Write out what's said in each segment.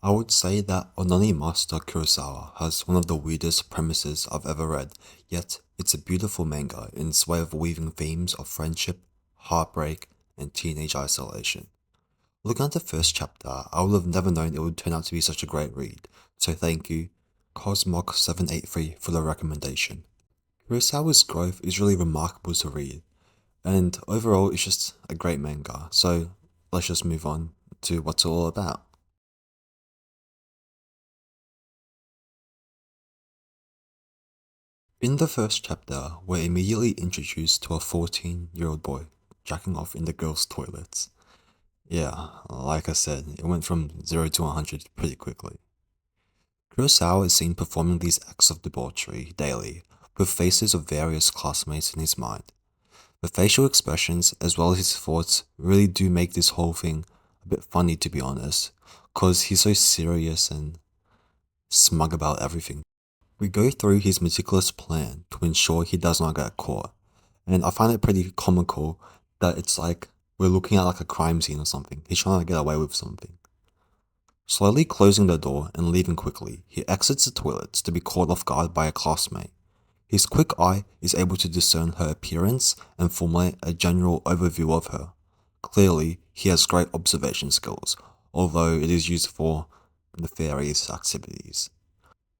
I would say that onani master Kurosawa has one of the weirdest premises I've ever read, yet it's a beautiful manga in its way of weaving themes of friendship, heartbreak, and teenage isolation. Looking at the first chapter, I would have never known it would turn out to be such a great read, so thank you, Cosmog783, for the recommendation. Kurosawa's growth is really remarkable to read, and overall it's just a great manga, so let's just move on to what's it all about. In the first chapter, we're immediately introduced to a 14-year-old boy jacking off in the girls' toilets. Yeah, like I said, it went from 0 to 100 pretty quickly. Kurosawa is seen performing these acts of debauchery daily, with faces of various classmates in his mind. The facial expressions, as well as his thoughts, really do make this whole thing a bit funny, to be honest, cause he's so serious and smug about everything. We go through his meticulous plan to ensure he does not get caught, and I find it pretty comical that it's like we're looking at like a crime scene or something. He's trying to get away with something. Slowly closing the door and leaving quickly, he exits the toilets to be caught off guard by a classmate. His quick eye is able to discern her appearance and formulate a general overview of her. Clearly, he has great observation skills, although it is used for nefarious activities.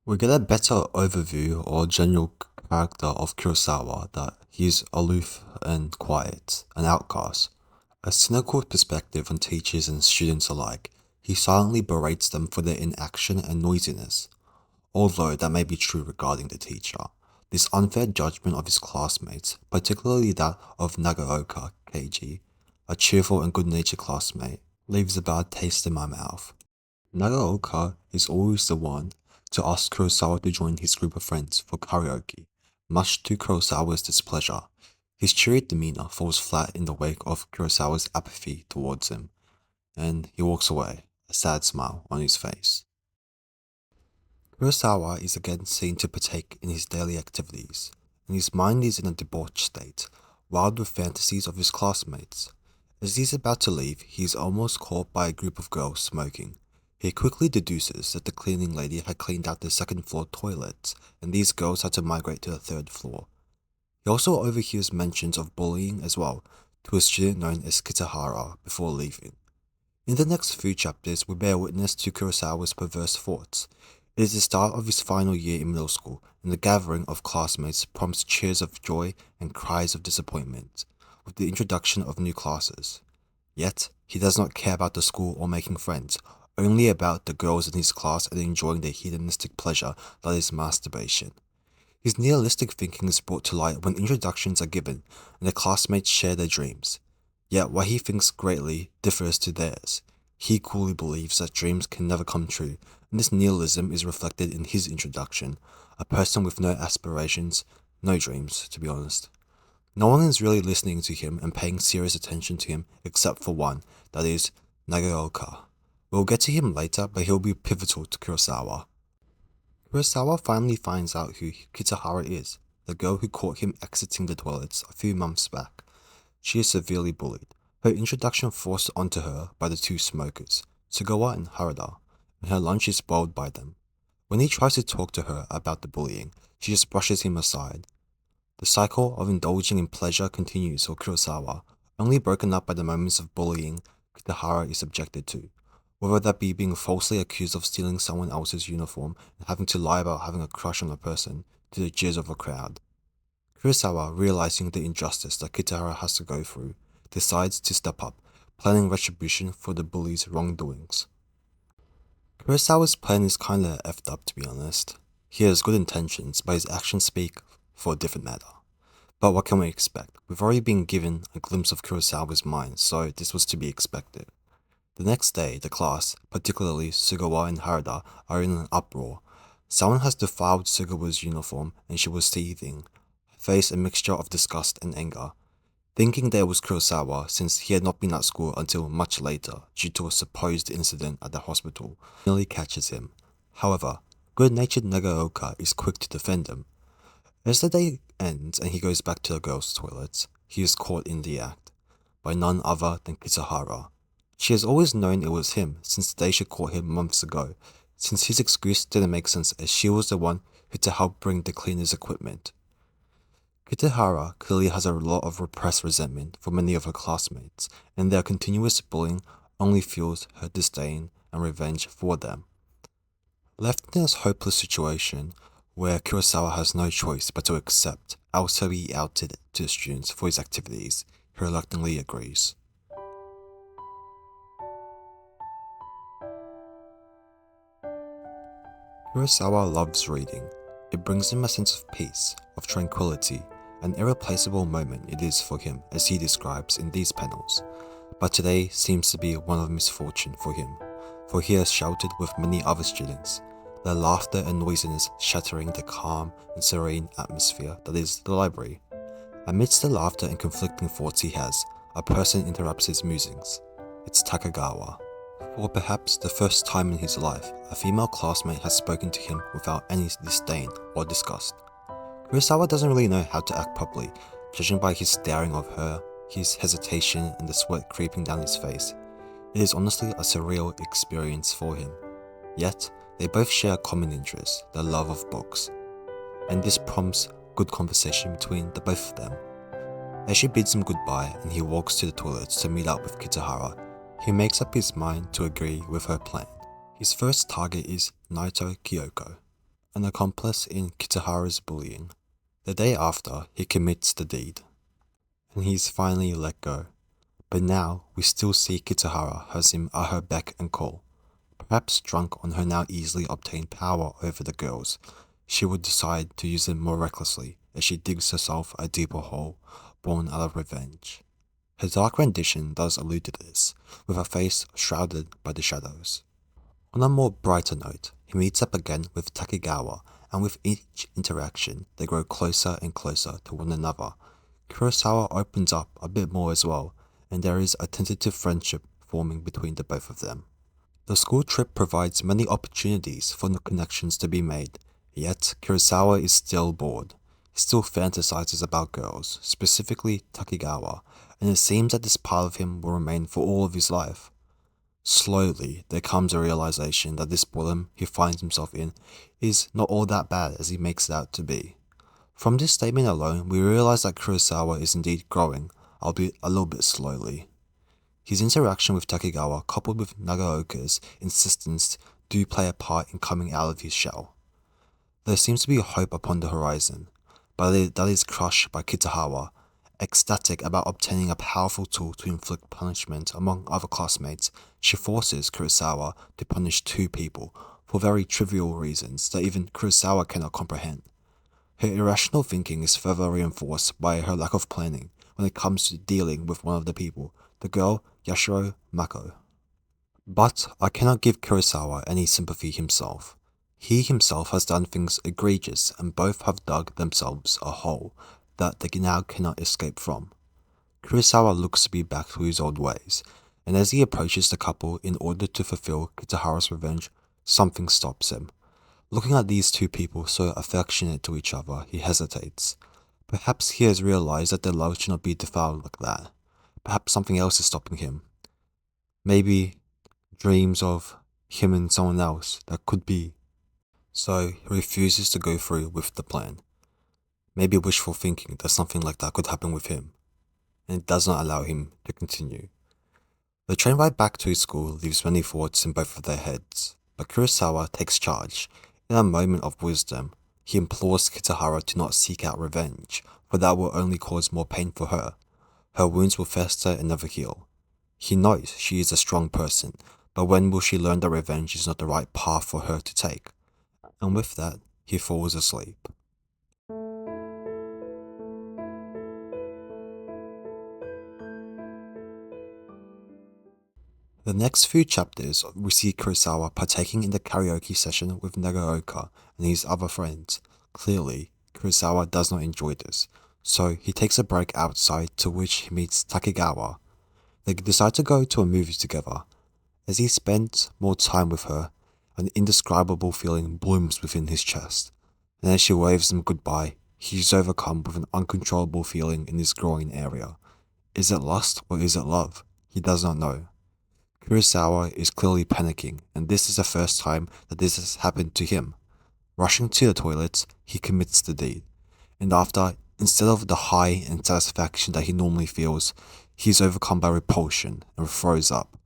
We get a better overview or general character of Kurosawa that he's aloof and quiet, an outcast. A cynical perspective on teachers and students alike, he silently berates them for their inaction and noisiness. Although that may be true regarding the teacher, this unfair judgment of his classmates, particularly that of Nagaoka Keiji, a cheerful and good-natured classmate, leaves a bad taste in my mouth. Nagaoka is always the one to ask Kurosawa to join his group of friends for karaoke, much to Kurosawa's displeasure. His cheery demeanor falls flat in the wake of Kurosawa's apathy towards him, and he walks away, a sad smile on his face. Kurosawa is again seen to partake in his daily activities, and his mind is in a debauched state, wild with fantasies of his classmates. As he's about to leave, he is almost caught by a group of girls smoking. He quickly deduces that the cleaning lady had cleaned out the second floor toilets, and these girls had to migrate to the third floor. He also overhears mentions of bullying as well, to a student known as Kitahara before leaving. In the next few chapters, we bear witness to Kurosawa's perverse thoughts. It is the start of his final year in middle school, and the gathering of classmates prompts cheers of joy and cries of disappointment, with the introduction of new classes. Yet, he does not care about the school or making friends, only about the girls in his class and enjoying the hedonistic pleasure that is masturbation. His nihilistic thinking is brought to light when introductions are given and the classmates share their dreams. Yet what he thinks greatly differs to theirs. He coolly believes that dreams can never come true, and this nihilism is reflected in his introduction, a person with no aspirations, no dreams, to be honest. No one is really listening to him and paying serious attention to him except for one, that is, Nagaoka. We'll get to him later, but he'll be pivotal to Kurosawa. Kurosawa finally finds out who Kitahara is, the girl who caught him exiting the toilets a few months back. She is severely bullied, her introduction forced onto her by the two smokers, Tsugawa and Harada, and her lunch is spoiled by them. When he tries to talk to her about the bullying, she just brushes him aside. The cycle of indulging in pleasure continues for Kurosawa, only broken up by the moments of bullying Kitahara is subjected to, whether that be being falsely accused of stealing someone else's uniform and having to lie about having a crush on a person to the jeers of a crowd. Kurosawa, realizing the injustice that Kitahara has to go through, decides to step up, planning retribution for the bully's wrongdoings. Kurosawa's plan is kinda effed up, to be honest. He has good intentions, but his actions speak for a different matter. But what can we expect? We've already been given a glimpse of Kurosawa's mind, so this was to be expected. The next day, the class, particularly Sugawa and Harada, are in an uproar. Someone has defiled Sugawa's uniform, and she was seething, her face a mixture of disgust and anger. Thinking that it was Kurosawa, since he had not been at school until much later due to a supposed incident at the hospital, nearly catches him. However, good-natured Nagaoka is quick to defend him. As the day ends and he goes back to the girls' toilets, he is caught in the act by none other than Kitahara. She has always known it was him since the day she caught him months ago, since his excuse didn't make sense as she was the one who to help bring the cleaner's equipment. Kitahara clearly has a lot of repressed resentment for many of her classmates, and their continuous bullying only fuels her disdain and revenge for them. Left in this hopeless situation, where Kurosawa has no choice but to accept also be outed to the students for his activities, he reluctantly agrees. Kurosawa loves reading. It brings him a sense of peace, of tranquility, an irreplaceable moment it is for him as he describes in these panels. But today seems to be one of misfortune for him, for he is sheltered with many other students, their laughter and noisiness shattering the calm and serene atmosphere that is the library. Amidst the laughter and conflicting thoughts he has, a person interrupts his musings. It's Takagawa. For perhaps the first time in his life, a female classmate has spoken to him without any disdain or disgust. Kurosawa doesn't really know how to act properly, judging by his staring of her, his hesitation and the sweat creeping down his face. It is honestly a surreal experience for him. Yet, they both share a common interest, the love of books. And this prompts good conversation between the both of them. As she bids him goodbye and he walks to the toilets to meet up with Kitahara, he makes up his mind to agree with her plan. His first target is Naito Kyoko, an accomplice in Kitahara's bullying. The day after, he commits the deed, and he is finally let go. But now, we still see Kitahara has him at her beck and call. Perhaps drunk on her now easily obtained power over the girls, she would decide to use it more recklessly as she digs herself a deeper hole, born out of revenge. Her dark rendition does allude to this, with her face shrouded by the shadows. On a more brighter note, he meets up again with Takigawa, and with each interaction, they grow closer and closer to one another. Kurosawa opens up a bit more as well, and there is a tentative friendship forming between the both of them. The school trip provides many opportunities for new connections to be made, yet Kurosawa is still bored. He still fantasizes about girls, specifically Takigawa, and it seems that this part of him will remain for all of his life. Slowly, there comes a realization that this boredom he finds himself in is not all that bad as he makes it out to be. From this statement alone, we realize that Kurosawa is indeed growing, albeit a little bit slowly. His interaction with Takigawa, coupled with Nagaoka's insistence, do play a part in coming out of his shell. There seems to be hope upon the horizon, but that is crushed by Kitahara. Ecstatic about obtaining a powerful tool to inflict punishment among other classmates, she forces Kurosawa to punish two people for very trivial reasons that even Kurosawa cannot comprehend. Her irrational thinking is further reinforced by her lack of planning when it comes to dealing with one of the people, the girl Yashiro Mako. But I cannot give Kurosawa any sympathy himself. He himself has done things egregious and both have dug themselves a hole that they now cannot escape from. Kurosawa looks to be back to his old ways, and as he approaches the couple in order to fulfill Kitahara's revenge, something stops him. Looking at these two people so affectionate to each other, he hesitates. Perhaps he has realized that their love should not be defiled like that. Perhaps something else is stopping him. Maybe dreams of him and someone else that could be. So he refuses to go through with the plan. Maybe wishful thinking that something like that could happen with him, and it does not allow him to continue. The train ride back to his school leaves many thoughts in both of their heads, but Kurosawa takes charge. In a moment of wisdom, he implores Kitahara to not seek out revenge, for that will only cause more pain for her. Her wounds will fester and never heal. He knows she is a strong person, but when will she learn that revenge is not the right path for her to take? And with that, he falls asleep. The next few chapters, we see Kurosawa partaking in the karaoke session with Nagaoka and his other friends. Clearly, Kurosawa does not enjoy this, so he takes a break outside to which he meets Takigawa. They decide to go to a movie together. As he spends more time with her, an indescribable feeling blooms within his chest, and as she waves him goodbye, he is overcome with an uncontrollable feeling in his groin area. Is it lust or is it love? He does not know. Kurosawa is clearly panicking, and this is the first time that this has happened to him. Rushing to the toilet, he commits the deed, and after, instead of the high and satisfaction that he normally feels, he is overcome by repulsion and throws up.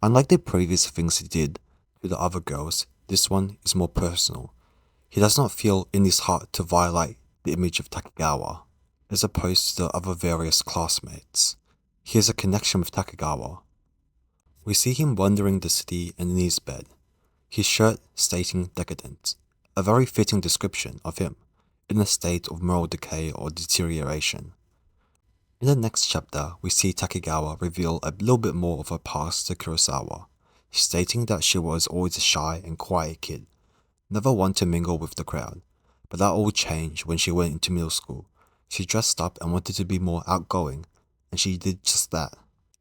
Unlike the previous things he did to the other girls, this one is more personal. He does not feel in his heart to violate the image of Takegawa, as opposed to the other various classmates. He has a connection with Takegawa. We see him wandering the city and in his bed, his shirt stating decadent, a very fitting description of him, in a state of moral decay or deterioration. In the next chapter, we see Takegawa reveal a little bit more of her past to Kurosawa, stating that she was always a shy and quiet kid, never one to mingle with the crowd, but that all changed when she went into middle school. She dressed up and wanted to be more outgoing, and she did just that.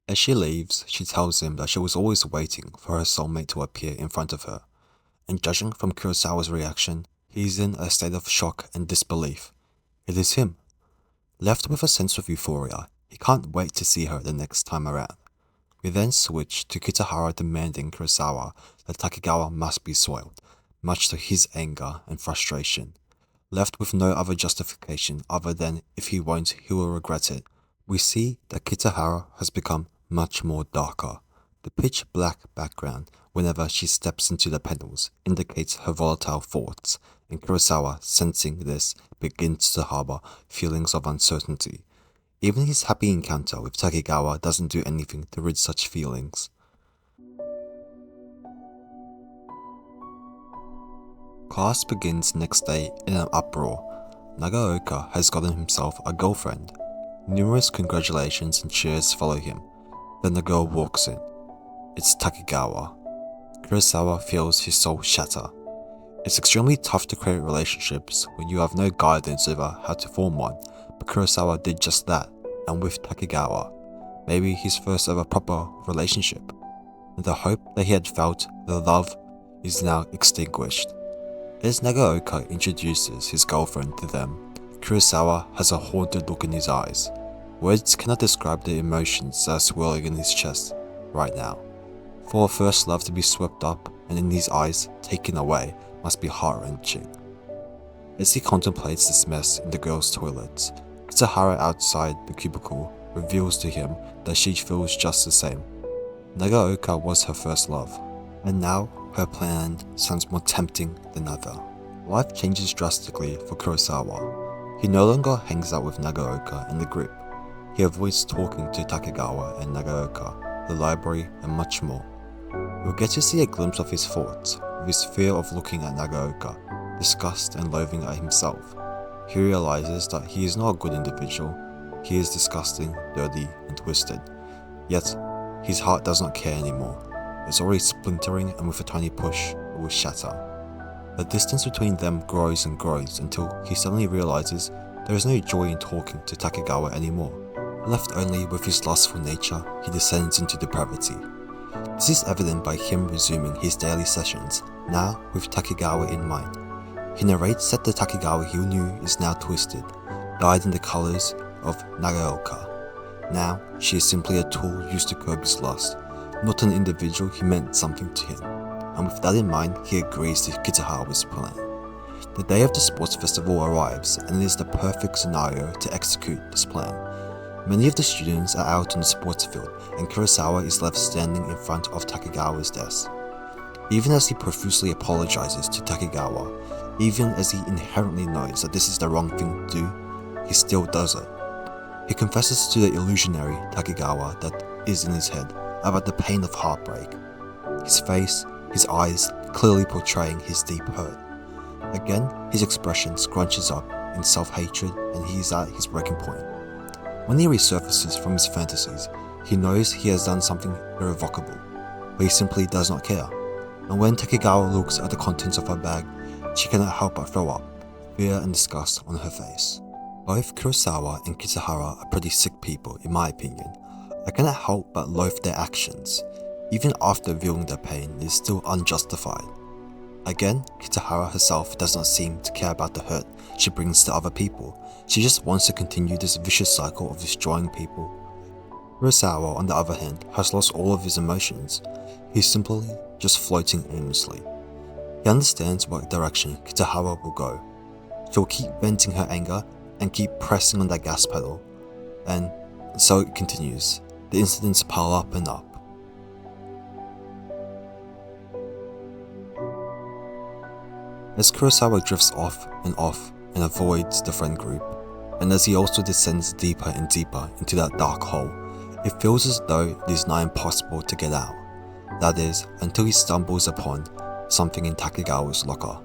As she leaves, she tells him that she was always waiting for her soulmate to appear in front of her, and judging from Kurosawa's reaction, he is in a state of shock and disbelief. It is him. Left with a sense of euphoria, he can't wait to see her the next time around. We then switch to Kitahara demanding Kurosawa that Takegawa must be soiled, much to his anger and frustration. Left with no other justification other than if he won't, he will regret it, we see that Kitahara has become much more darker. The pitch black background whenever she steps into the panels indicates her volatile thoughts, and Kurosawa, sensing this, begins to harbor feelings of uncertainty. Even his happy encounter with Takegawa doesn't do anything to rid such feelings. Class begins next day in an uproar. Nagaoka has gotten himself a girlfriend. Numerous congratulations and cheers follow him. Then the girl walks in. It's Takegawa. Kurosawa feels his soul shatter. It's extremely tough to create relationships when you have no guidance over how to form one, but Kurosawa did just that, and with Takegawa, maybe his first ever proper relationship. And the hope that he had felt, the love, is now extinguished. As Nagaoka introduces his girlfriend to them, Kurosawa has a haunted look in his eyes. Words cannot describe the emotions that are swirling in his chest right now. For a first love to be swept up and in his eyes taken away must be heart-wrenching. As he contemplates this mess in the girls' toilets, Kitahara outside the cubicle reveals to him that she feels just the same. Nagaoka was her first love, and now her plan sounds more tempting than ever. Life changes drastically for Kurosawa. He no longer hangs out with Nagaoka and the group. He avoids talking to Takegawa and Nagaoka, the library, and much more. We'll get to see a glimpse of his thoughts, with his fear of looking at Nagaoka, disgust and loathing at himself. He realizes that he is not a good individual. He is disgusting, dirty, and twisted. Yet, his heart does not care anymore. It's already splintering, and with a tiny push, it will shatter. The distance between them grows and grows until he suddenly realizes there is no joy in talking to Takegawa anymore. Left only with his lustful nature, he descends into depravity. This is evident by him resuming his daily sessions, now with Takegawa in mind. He narrates that the Takegawa he knew is now twisted, dyed in the colors of Nagaoka. Now, she is simply a tool used to curb his lust, not an individual who meant something to him, and with that in mind, he agrees to Kitahara's plan. The day of the sports festival arrives, and it is the perfect scenario to execute this plan. Many of the students are out on the sports field, and Kurosawa is left standing in front of Takegawa's desk. Even as he profusely apologizes to Takegawa, even as he inherently knows that this is the wrong thing to do, he still does it. He confesses to the illusionary Takegawa that is in his head about the pain of heartbreak. His face, his eyes clearly portraying his deep hurt. Again, his expression scrunches up in self-hatred and he is at his breaking point. When he resurfaces from his fantasies, he knows he has done something irrevocable, but he simply does not care. And when Takegawa looks at the contents of her bag, she cannot help but throw up, fear and disgust on her face. Both Kurosawa and Kitahara are pretty sick people in my opinion. I cannot help but loathe their actions. Even after viewing their pain, it is still unjustified. Again, Kitahara herself does not seem to care about the hurt she brings to other people. She just wants to continue this vicious cycle of destroying people. Kurosawa, on the other hand, has lost all of his emotions. He's simply just floating aimlessly. He understands what direction Kitahara will go. She'll keep venting her anger and keep pressing on that gas pedal. And so it continues. The incidents pile up and up. As Kurosawa drifts off and avoids the friend group, and as he also descends deeper and deeper into that dark hole, it feels as though it is nigh impossible to get out. That is, until he stumbles upon something in Takegawa's locker,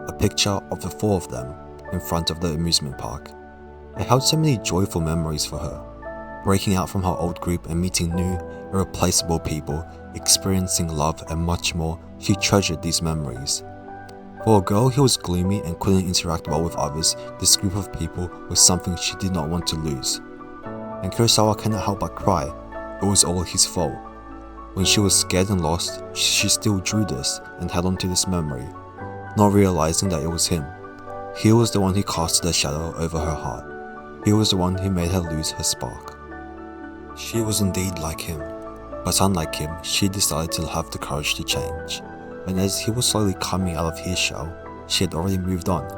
a picture of the four of them in front of the amusement park. It held so many joyful memories for her, breaking out from her old group and meeting new, irreplaceable people, experiencing love and much more. She treasured these memories. For a girl who was gloomy and couldn't interact well with others, this group of people was something she did not want to lose. And Kurosawa cannot help but cry. It was all his fault. When she was scared and lost, she still drew this and held on to this memory, not realizing that it was him. He was the one who casted a shadow over her heart. He was the one who made her lose her spark. She was indeed like him, but unlike him, she decided to have the courage to change. And as he was slowly coming out of his shell, she had already moved on.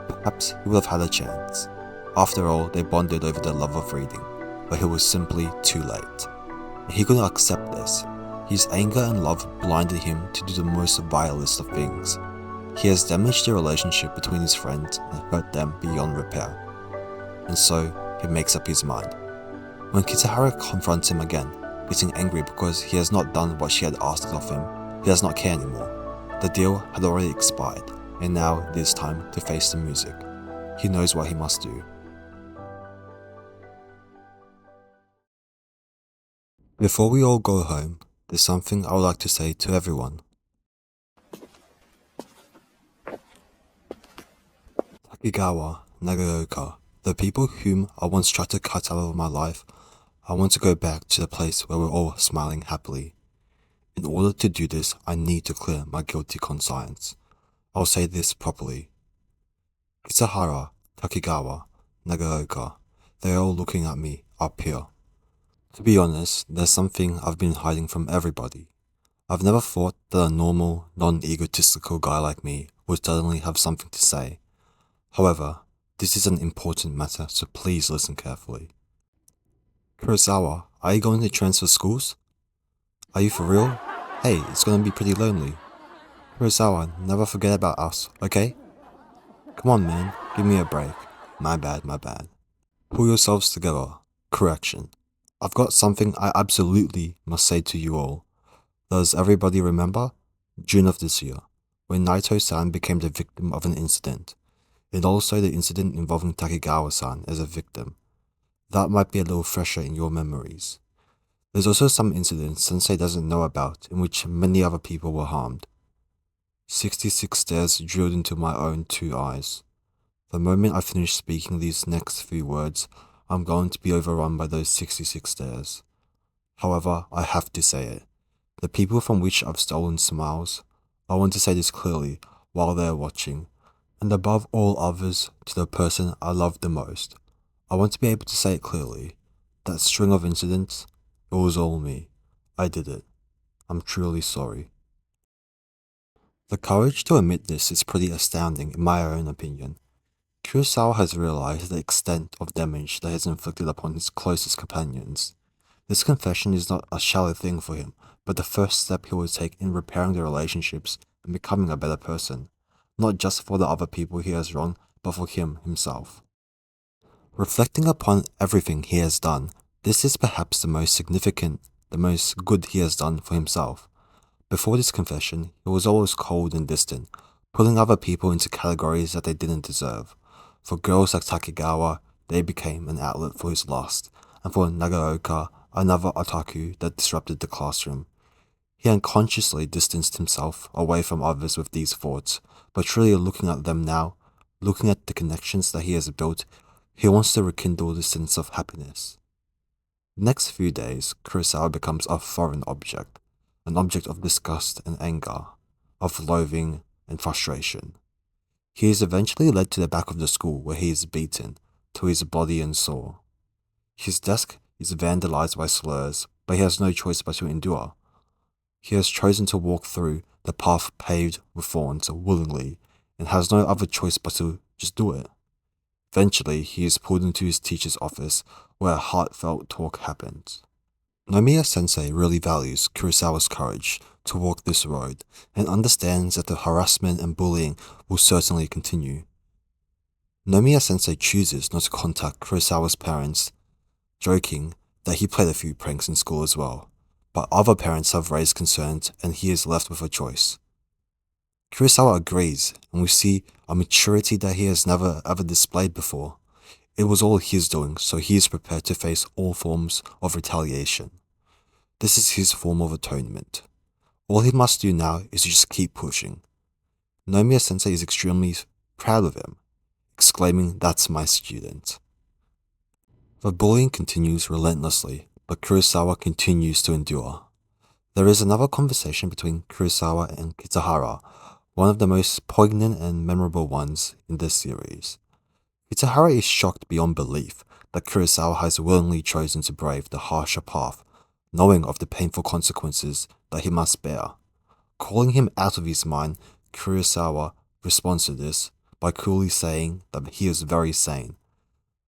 Perhaps he would have had a chance. After all, they bonded over the love of reading, but it was simply too late. And he could not accept this. His anger and love blinded him to do the most vilest of things. He has damaged the relationship between his friends and hurt them beyond repair. And so, he makes up his mind. When Kitahara confronts him again, getting angry because he has not done what she had asked of him, he does not care anymore. The deal had already expired, and now it is time to face the music. He knows what he must do. Before we all go home, there's something I would like to say to everyone. Takegawa, Nagaoka, the people whom I once tried to cut out of my life, I want to go back to the place where we're all smiling happily. In order to do this, I need to clear my guilty conscience. I'll say this properly. Kitahara, Takegawa, Nagaoka, they're all looking at me up here. To be honest, there's something I've been hiding from everybody. I've never thought that a normal, non-egotistical guy like me would suddenly have something to say. However, this is an important matter, so please listen carefully. Kurosawa, are you going to transfer schools? Are you for real? Hey, it's gonna be pretty lonely. Kurosawa, never forget about us, okay? Come on, man, give me a break. My bad. Pull yourselves together. Correction. I've got something I absolutely must say to you all. Does everybody remember? June of this year, when Naito-san became the victim of an incident, and also the incident involving Takegawa-san as a victim. That might be a little fresher in your memories. There's also some incidents Sensei doesn't know about in which many other people were harmed. 66 stares drilled into my own 2 eyes. The moment I finish speaking these next few words, I'm going to be overrun by those 66 stares. However, I have to say it. The people from which I've stolen smiles, I want to say this clearly while they are watching, and above all others to the person I love the most. I want to be able to say it clearly. That string of incidents, it was all me. I did it. I'm truly sorry. The courage to admit this is pretty astounding in my own opinion. Kurosawa has realized the extent of damage that he has inflicted upon his closest companions. This confession is not a shallow thing for him, but the first step he will take in repairing the relationships and becoming a better person, not just for the other people he has wronged, but for him himself. Reflecting upon everything he has done, this is perhaps the most significant, the most good he has done for himself. Before this confession, he was always cold and distant, putting other people into categories that they didn't deserve. For girls like Takegawa, they became an outlet for his lust, and for Nagaoka, another otaku that disrupted the classroom. He unconsciously distanced himself away from others with these thoughts, but truly looking at them now, looking at the connections that he has built, he wants to rekindle the sense of happiness. The next few days, Kurosawa becomes a foreign object, an object of disgust and anger, of loathing and frustration. He is eventually led to the back of the school where he is beaten, till his body and sore. His desk is vandalized by slurs, but he has no choice but to endure. He has chosen to walk through the path paved with thorns willingly, and has no other choice but to just do it. Eventually, he is pulled into his teacher's office, where a heartfelt talk happens. Nomiya-sensei really values Kurosawa's courage to walk this road, and understands that the harassment and bullying will certainly continue. Nomiya-sensei chooses not to contact Kurosawa's parents, joking that he played a few pranks in school as well, but other parents have raised concerns and he is left with a choice. Kurosawa agrees, and we see a maturity that he has never ever displayed before. It was all his doing, so he is prepared to face all forms of retaliation. This is his form of atonement. All he must do now is just keep pushing. Nomiya-sensei is extremely proud of him, exclaiming, "That's my student." The bullying continues relentlessly, but Kurosawa continues to endure. There is another conversation between Kurosawa and Kitahara, one of the most poignant and memorable ones in this series. Kitahara is shocked beyond belief that Kurosawa has willingly chosen to brave the harsher path, knowing of the painful consequences that he must bear. Calling him out of his mind, Kurosawa responds to this by coolly saying that he is very sane.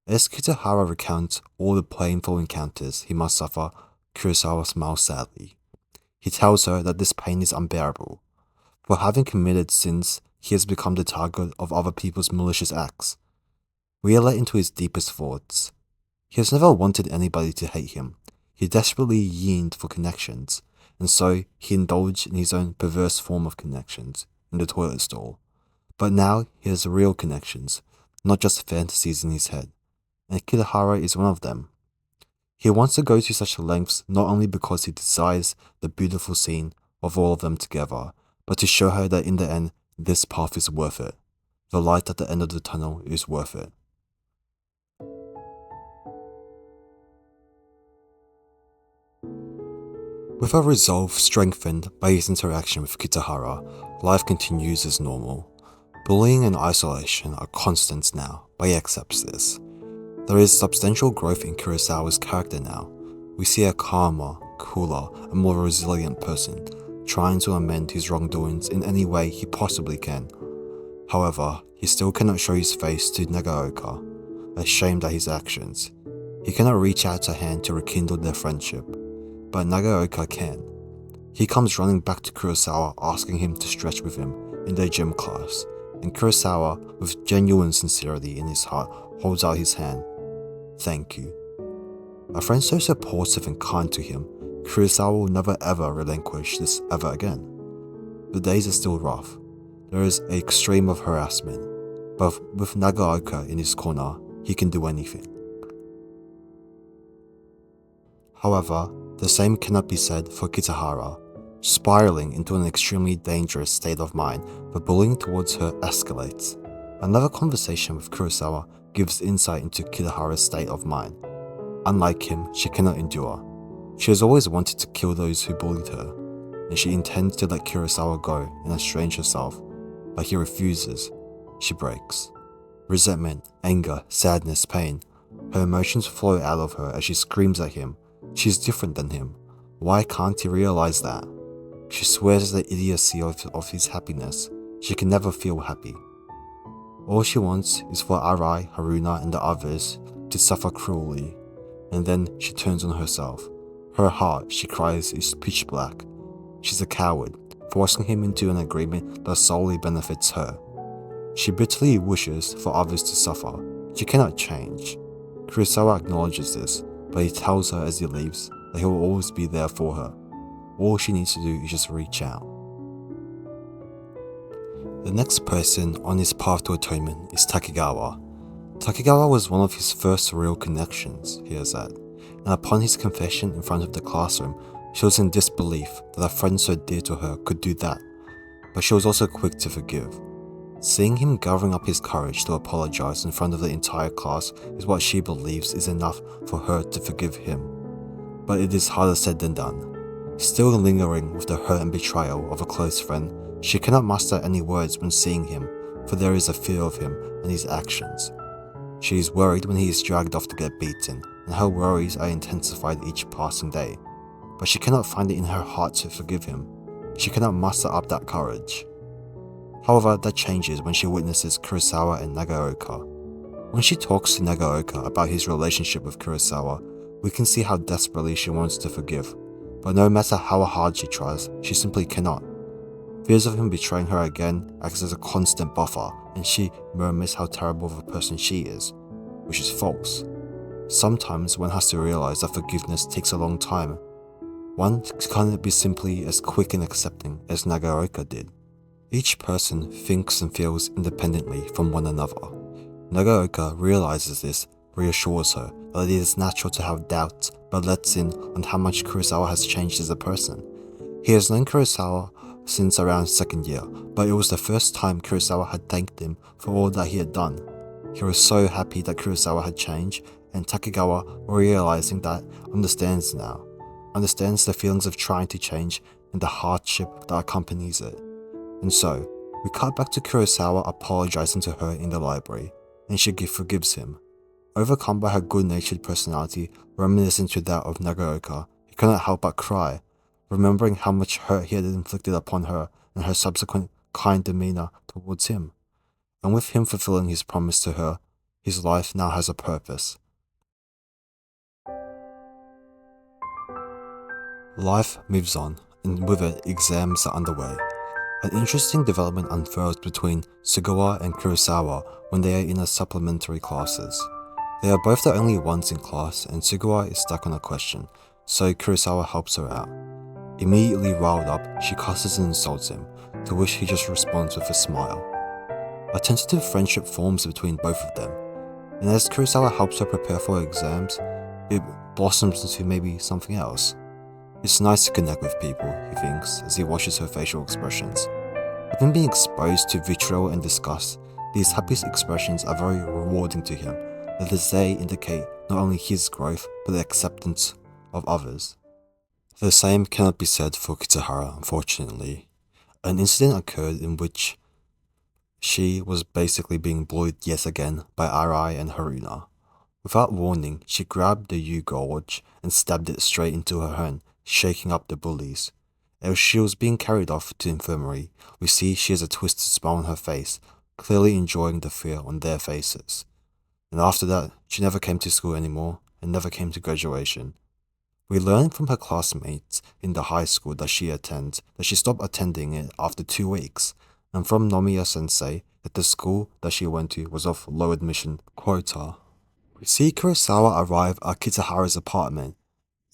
As Kitahara recounts all the painful encounters he must suffer, Kurosawa smiles sadly. He tells her that this pain is unbearable. For having committed sins, he has become the target of other people's malicious acts. We are let into his deepest thoughts. He has never wanted anybody to hate him. He desperately yearned for connections, and so he indulged in his own perverse form of connections in the toilet stall. But now he has real connections, not just fantasies in his head, and Kitahara is one of them. He wants to go to such lengths not only because he desires the beautiful scene of all of them together, but to show her that in the end, this path is worth it. The light at the end of the tunnel is worth it. With her resolve strengthened by his interaction with Kitahara, life continues as normal. Bullying and isolation are constants now, but he accepts this. There is substantial growth in Kurosawa's character now. We see a calmer, cooler, and more resilient person, trying to amend his wrongdoings in any way he possibly can. However, he still cannot show his face to Nagaoka, ashamed at his actions. He cannot reach out a hand to rekindle their friendship, but Nagaoka can. He comes running back to Kurosawa asking him to stretch with him in their gym class, and Kurosawa, with genuine sincerity in his heart, holds out his hand. "Thank you." A friend so supportive and kind to him, Kurosawa will never ever relinquish this ever again. The days are still rough. There is an extreme of harassment, but with Nagaoka in his corner, he can do anything. However, the same cannot be said for Kitahara. Spiraling into an extremely dangerous state of mind, the bullying towards her escalates. Another conversation with Kurosawa gives insight into Kitahara's state of mind. Unlike him, she cannot endure. She has always wanted to kill those who bullied her, and she intends to let Kurosawa go and estrange herself, but he refuses. She breaks. Resentment, anger, sadness, pain. Her emotions flow out of her as she screams at him. She is different than him. Why can't he realize that? She swears at the idiocy of his happiness. She can never feel happy. All she wants is for Arai, Haruna, and the others to suffer cruelly, and then she turns on herself. Her heart, she cries, is pitch black. She's a coward, forcing him into an agreement that solely benefits her. She bitterly wishes for others to suffer. She cannot change. Kurosawa acknowledges this, but he tells her as he leaves that he will always be there for her. All she needs to do is just reach out. The next person on his path to atonement is Takegawa. Takegawa was one of his first real connections he has had, and upon his confession in front of the classroom, she was in disbelief that a friend so dear to her could do that, but she was also quick to forgive. Seeing him gathering up his courage to apologize in front of the entire class is what she believes is enough for her to forgive him. But it is harder said than done. Still lingering with the hurt and betrayal of a close friend, she cannot muster any words when seeing him, for there is a fear of him and his actions. She is worried when he is dragged off to get beaten, and her worries are intensified each passing day, but she cannot find it in her heart to forgive him. She cannot muster up that courage. However, that changes when she witnesses Kurosawa and Nagaoka. When she talks to Nagaoka about his relationship with Kurosawa, we can see how desperately she wants to forgive, but no matter how hard she tries, she simply cannot. Fears of him betraying her again acts as a constant buffer, and she murmurs how terrible of a person she is, which is false. Sometimes one has to realize that forgiveness takes a long time. One can't be simply as quick and accepting as Nagaoka did. Each person thinks and feels independently from one another. Nagaoka realizes this, reassures her that it is natural to have doubts, but lets in on how much Kurosawa has changed as a person. He has known Kurosawa since around second year, but it was the first time Kurosawa had thanked him for all that he had done. He was so happy that Kurosawa had changed, and Takegawa, realizing that, understands now. Understands the feelings of trying to change and the hardship that accompanies it. And so, we cut back to Kurosawa apologizing to her in the library, and she forgives him. Overcome by her good-natured personality, reminiscent to that of Nagaoka, he cannot help but cry, remembering how much hurt he had inflicted upon her and her subsequent kind demeanor towards him. And with him fulfilling his promise to her, his life now has a purpose. Life moves on, and with it, exams are underway. An interesting development unfurls between Sugawa and Kurosawa when they are in supplementary classes. They are both the only ones in class, and Sugawa is stuck on a question, so Kurosawa helps her out. Immediately riled up, she cusses and insults him, to which he just responds with a smile. A tentative friendship forms between both of them, and as Kurosawa helps her prepare for her exams, it blossoms into maybe something else. It's nice to connect with people, he thinks, as he watches her facial expressions. Having been exposed to vitriol and disgust, these happy expressions are very rewarding to him, as they indicate not only his growth, but the acceptance of others. The same cannot be said for Kitahara, unfortunately. An incident occurred in which she was basically being bullied yet again by Arai and Haruna. Without warning, she grabbed the U-gorge and stabbed it straight into her hand, shaking up the bullies. As she was being carried off to the infirmary, we see she has a twisted smile on her face, clearly enjoying the fear on their faces. And after that, she never came to school anymore and never came to graduation. We learn from her classmates in the high school that she attends that she stopped attending it after 2 weeks, and from Nomiya-sensei that the school that she went to was of low admission quota. We see Kurosawa arrive at Kitahara's apartment,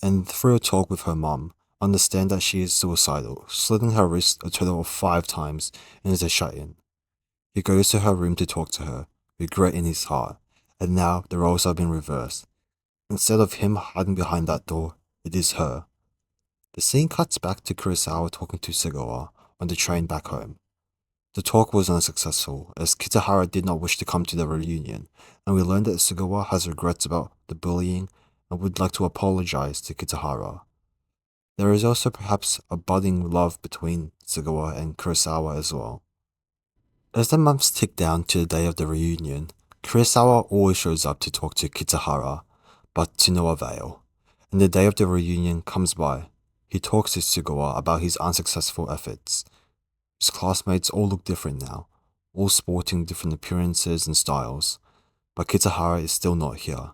and through a talk with her mom, understand that she is suicidal, slitting her wrist a total of 5 times and is a shut-in. He goes to her room to talk to her, regret in his heart, and now the roles have been reversed. Instead of him hiding behind that door, it is her. The scene cuts back to Kurosawa talking to Sugawa on the train back home. The talk was unsuccessful, as Kitahara did not wish to come to the reunion, and we learn that Sugawa has regrets about the bullying and would like to apologize to Kitahara. There is also perhaps a budding love between Sugawa and Kurosawa as well. As the months tick down to the day of the reunion, Kurosawa always shows up to talk to Kitahara, but to no avail. And the day of the reunion comes by. He talks to Sugawa about his unsuccessful efforts. His classmates all look different now, all sporting different appearances and styles, but Kitahara is still not here.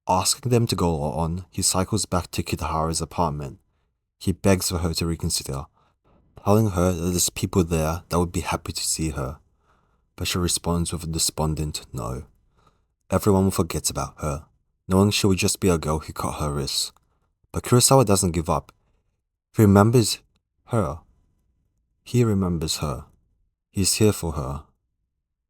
Asking them to go on, he cycles back to Kitahara's apartment. He begs for her to reconsider, telling her that there's people there that would be happy to see her, but she responds with a despondent no. Everyone will forget about her, knowing she would just be a girl who cut her wrists. But Kurosawa doesn't give up. He remembers her. He's here for her.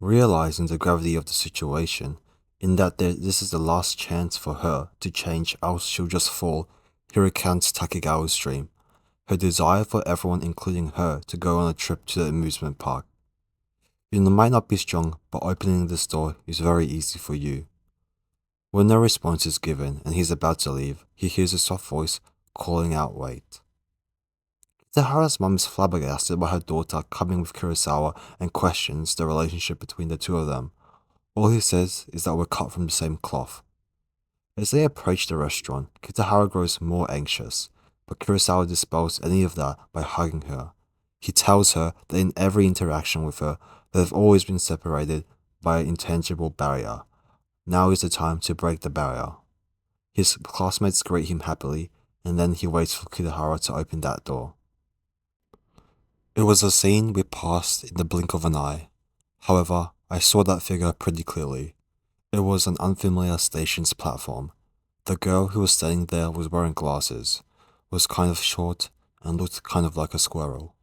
Realizing the gravity of the situation, in that this is the last chance for her to change, else she'll just fall, he recounts Takegawa's dream, her desire for everyone, including her, to go on a trip to the amusement park. You might not be strong, but opening this door is very easy for you. When no response is given and he's about to leave, he hears a soft voice calling out, "Wait." Kitahara's mom is flabbergasted by her daughter coming with Kurosawa and questions the relationship between the two of them. All he says is that we're cut from the same cloth. As they approach the restaurant, Kitahara grows more anxious, but Kurosawa dispels any of that by hugging her. He tells her that in every interaction with her, they have always been separated by an intangible barrier. Now is the time to break the barrier. His classmates greet him happily, and then he waits for Kitahara to open that door. It was a scene we passed in the blink of an eye. However, I saw that figure pretty clearly. It was an unfamiliar station's platform. The girl who was standing there was wearing glasses, was kind of short, and looked kind of like a squirrel.